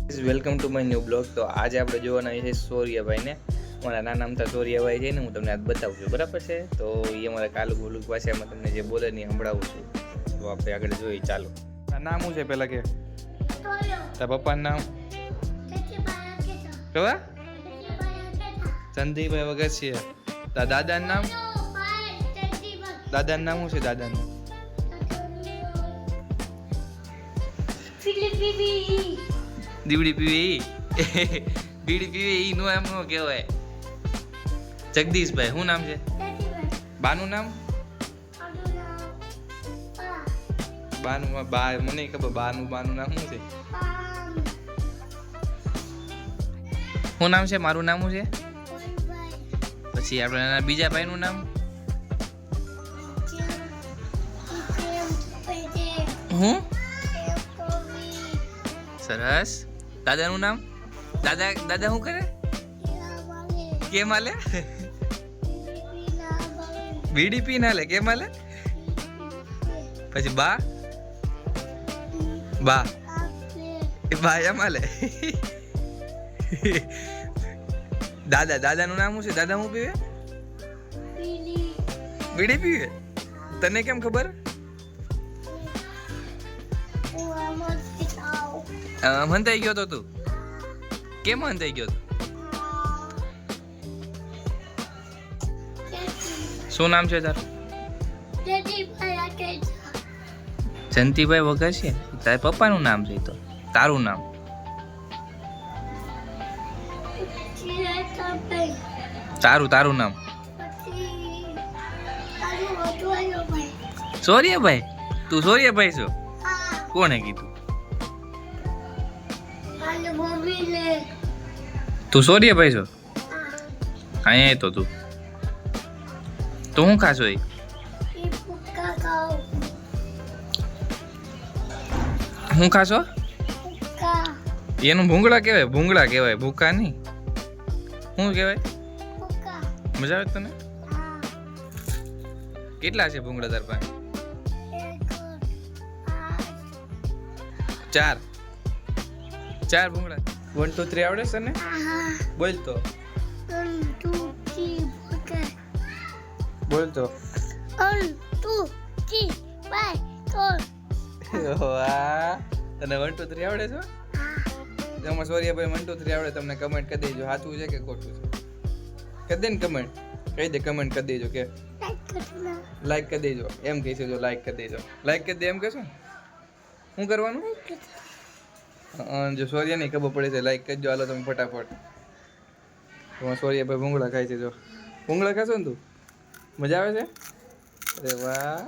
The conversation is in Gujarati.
Welcome to my new blog. તો આજે આપણે જોવાના છે સૌર્યભાઈને. મારા નાના અમથા સૌર્યભાઈ છે ને, હું તમને આજ બતાવું છું, બરાબર છે? તો એ અમારા કાલુ બોલુક ભાષામાં તમને જે બોલે ને સંભળાવું છું. તો આપણે આગળ જોઈએ, ચાલો. આ નામ શું છે પેલા કે? તારા પપ્પાનું નામ કેવા? સંદીપભાઈ વગેરે. તારા દાદાનું નામ? દાદાનું નામ શું છે? દાદાનું દીવડી પીવી બીડી પીવી ઈ નો એમ નો કહેવાય. જગદીશભાઈ. શું નામ છે? બાનું નામ? બાનું બા મને ખબર. બાનું નામ શું છે? શું નામ છે? મારું નામ શું છે? પછી આપણે બીજા ભાઈનું નામ હું? સરસ. દાદાનું નામ? દાદા શું કરે? કેમ હાલે? બીડી પી ના લે. કેમ હાલે? પછી બા એમ હાલે. દાદાનું નામ શું છે? દાદા શું પીવે? બીડી પીવે. તને કેમ ખબર? હંતાઈ ગયો તો તું? કેમ હંતાઈ ગયો તો? શું નામ છે તારું? જંતીભાઈ વગર છે. તારા પપ્પાનું નામ છે. તો તારું નામ? તારું નામ? સૌર્યભાઈ. તું સૌર્યભાઈ છો? કોણે કીધું? તું સૌર્યભાઈ છો? અહીંયા તો તું શું ખાશો? શું ખાશો? એનું ભૂંગળા કહેવાય. ભૂંગળા કહેવાય, ભૂકા નહીં. શું કહેવાય? મજા આવે તને? કેટલા છે ભૂંગળા તાર પાસે? 4 ભૂંગળા. 1 2 3 આવડે છે ને? બોલ તો. 1 2 3 બોલ તો. 1 2 3 4 વાહ, તને 1 2 3 આવડે છે? એમાં સૌર્યભાઈ 1 2 3 આવડે. તમને કમેન્ટ કરી દેજો સાચું છે કે ખોટું છે. કરી દે ને કમેન્ટ. કહી દે, કમેન્ટ કરી દેજો કે લાઈક કરી દેજો. એમ કહીશું જો લાઈક કરી દેજો. લાઈક કરી દે એમ કહેશો ને? શું કરવાનું? જો સૌર્યને ખબર પડે છે, લાઈક કરજો. હાલો તમે ફટાફટ. સૌર્યભાઈ ભૂંગળા ખાય છે. જો ભૂંગળા ખાશો ને તું? મજા આવે છે? અરે વાહ.